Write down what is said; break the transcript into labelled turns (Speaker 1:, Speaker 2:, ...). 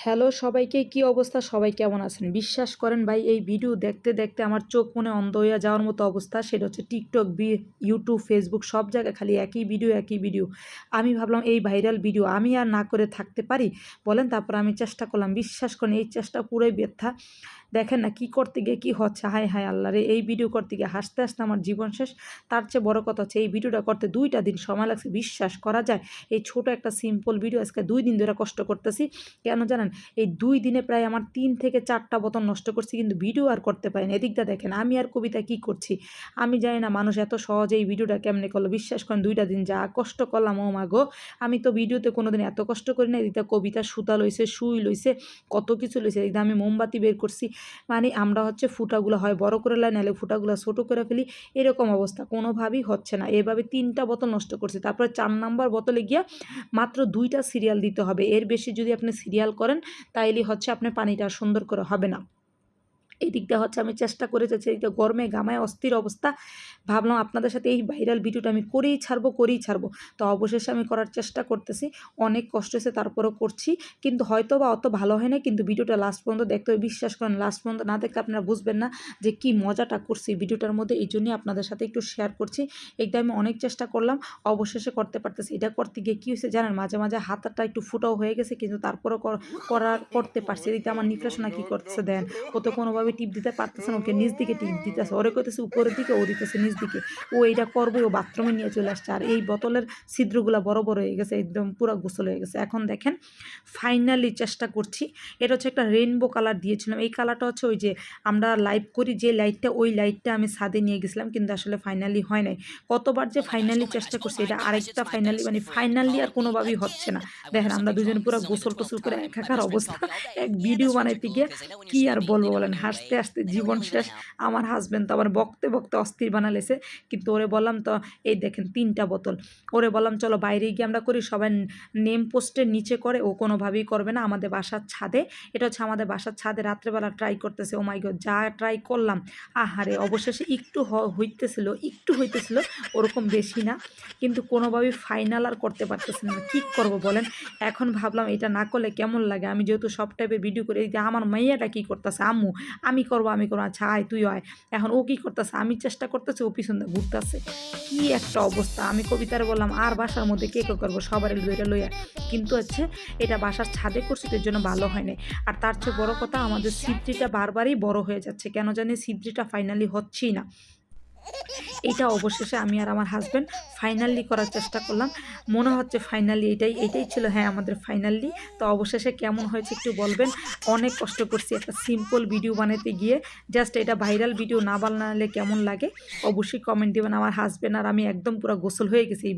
Speaker 1: Hello সবাইকে, কি অবস্থা? সবাই কেমন আছেন? বিশ্বাস করেন ভাই, এই ভিডিও দেখতে দেখতে আমার চোখ মনে অন্ধ হইয়া যাওয়ার মতো অবস্থা। সেটা হচ্ছে টিকটক, ইউটিউব, ফেসবুক সব জায়গায় খালি একই ভিডিও একই ভিডিও। আমি ভাবলাম এই ভাইরাল ভিডিও আমি আর না করে থাকতে পারি বলেন? তারপর আমি চেষ্টা করলাম। বিশ্বাস করেন এই চেষ্টা পুরোই ব্যর্থা। দেখেন না কি করতে গিয়ে কি হচ্ছে। হায় হায় আল্লাহ রে! এই ভিডিও করতে গিয়ে হাসতে হাসতে আমার জীবন শেষ। তার চেয়ে বড় কথা হচ্ছে এই ভিডিওটা করতে ২টা দিন সময় লাগছে। বিশ্বাস করা যায়? এই ছোট একটা সিম্পল ভিডিও আজকে ২ দিন ধরে কষ্ট করতেছি। কেন জানেন? এই ২ দিনে প্রায় আমার ৩ থেকে ৪ টা বোতল নষ্ট করছি, কিন্তু ভিডিও আর করতে পারিনি। এদিকটা দেখেন আমি আর কবিতা কি করছি। আমি জানি না মানুষ এত সহজে এই ভিডিওটা কেমনে করলো। বিশ্বাস করেন ২ টা দিন যা কষ্ট করলাম ও মা গো! আমি তো ভিডিওতে কোনোদিন এত কষ্ট করি না। এদিকটা কবিতা সুতা লইছে, সুই লইছে, কত কিছু লইছে। এদিকে আমি মোমবাতি বের করছি। মানে আমরা হচ্ছে ফুটাগুলো হয় বড় করে লাই, নাহলে ফুটাগুলো ছোট করে ফেলি। এরকম অবস্থা কোনোভাবেই হচ্ছে না। এভাবে ৩ টা বোতল নষ্ট করছি। তারপরে ৪ নাম্বার বোতলে গিয়া মাত্র ২ টা সিরিয়াল দিতে হবে। এর বেশি যদি আপনি সিরিয়াল করেন তাইলে হচ্ছে আপনার পানিটা সুন্দর করে হবে না। এই দিকটা হচ্ছে আমি চেষ্টা করে যাচ্ছি। এইটা গরমে ঘামায় অস্থির অবস্থা। ভাবলাম আপনাদের সাথে এই ভাইরাল ভিডিওটা আমি করেই ছাড়বো, করেই ছাড়বো। তো অবশেষে আমি করার চেষ্টা করতেছি। অনেক কষ্ট হয়েছে তারপরেও করছি। কিন্তু হয়তোবা অত ভালো হয় নাই। কিন্তু ভিডিওটা লাস্ট পর্যন্ত দেখতে হবে। বিশ্বাস করেন লাস্ট পর্যন্ত না দেখলে আপনারা বুঝবেন না যে কি মজাটা করছি ভিডিওটার মধ্যে। এইজন্যই আপনাদের সাথে একটু শেয়ার করছি। এইটা আমি অনেক চেষ্টা করলাম। অবশেষে করতে পারতেছি। এটা করতে গিয়ে কি হয়েছে জানেন? মাঝে, মাঝে হাতটা একটু ফুটাও হয়ে গেছে, কিন্তু তারপরেও করতে পারছি। এদিকে আমার নিফাসোনা কি করতেছে দেন। ও তো কোনোভাবে টিপ দিতে পারতেছে না। ওকে নিচ দিকে টিপ দিতেছে। ওরে কইতেছে উপরের দিকে, ও দিতেছে নিচ দিকে। ও এইটা করবে, ও বাথরুমে নিয়ে চলে আসছে। আর এই বোতলের ছিদ্রগুলা বড়, বড় হয়ে গেছে। একদম পুরা গোসল হয়ে গেছে। এখন দেখেন ফাইনালি চেষ্টা করছি। এটা হচ্ছে একটা রেইনবো কালার দিয়েছিলাম। এই কালারটা হচ্ছে ওই যে আমরা লাইভ করি যে লাইটটা, ওই লাইটটা আমি ছাদে নিয়ে গেছিলাম, কিন্তু আসলে ফাইনালি হয় নাই। কতবার যে ফাইনালি চেষ্টা করছি, এটা আরেকটা ফাইনালি, মানে ফাইনালি আর কোনোভাবেই হচ্ছে না। দেখেন আমরা দুজনে পুরা গোসল-টোসল করে একাকার অবস্থা। এক ভিডিও বানাইতে গিয়ে কি আর বলবো বলেন? হাসতে, হাসতে জীবন শেষ। আমার হাসব্যান্ড তো আবার বকতে, বকতে অস্থির বানাইছে। কিন্তু ওরে বললাম তো এই দেখেন ৩ টা বোতল। ওরে বললাম চলো বাইরে গিয়ে আমরা করি। সবাই নেম পোস্টের নিচে করে, ও কোনোভাবেই করবে না। আমাদের বাসার ছাদে, এটা হচ্ছে আমাদের বাসার ছাদে রাত্রেবেলা ট্রাই করতেছে। ও মাই গড! যা ট্রাই করলাম, আহারে! অবশেষে একটু হইতেছিল, ওরকম বেশি না। কিন্তু কোনোভাবেই ফাইনাল আর করতে পারতেছি না। কি করব বলেন? এখন ভাবলাম এটা না করলে কেমন লাগে। আমি যেহেতু সব টাইপের ভিডিও করি, এই যে আমার মাইয়াটা কি করতেছে, আম্মু আমি করবো। আচ্ছা আয় তুইও আয়। এখন ও কি করতেছে, আমি চেষ্টা করতেছি, ও পিছন দিয়ে ঘুরতেছে। কি একটা অবস্থা! আমি কবিতারে বললাম আর বাসার মধ্যে কে করবো, সবারই ধইরা লইয়া। কিন্তু হচ্ছে এটা বাসার ছাদে করছি তো এর জন্য ভালো হয় নাই। আর তার চেয়ে বড় কথা, আমাদের ছিদ্রিটা বারবারই বড় হয়ে যাচ্ছে। কেন জানি ছিদ্রিটা ফাইনালি হচ্ছেই না। এইটা অবশেষে আমি আর আমার হাসব্যান্ড ফাইনালি করার চেষ্টা করলাম। মনে হচ্ছে ফাইনালি এটাই ছিল, হ্যাঁ আমাদের ফাইনালি। তো অবশেষে কেমন হয়েছে একটু বলবেন? অনেক কষ্ট করছি একটা সিম্পল ভিডিও বানাতে গিয়ে। জাস্ট এটা ভাইরাল ভিডিও না বানালে কেমন লাগে? অবশ্যই কমেন্ট দিবেন। আমার হাসব্যান্ড আর আমি একদম পুরা গোসল হয়ে গেছি এই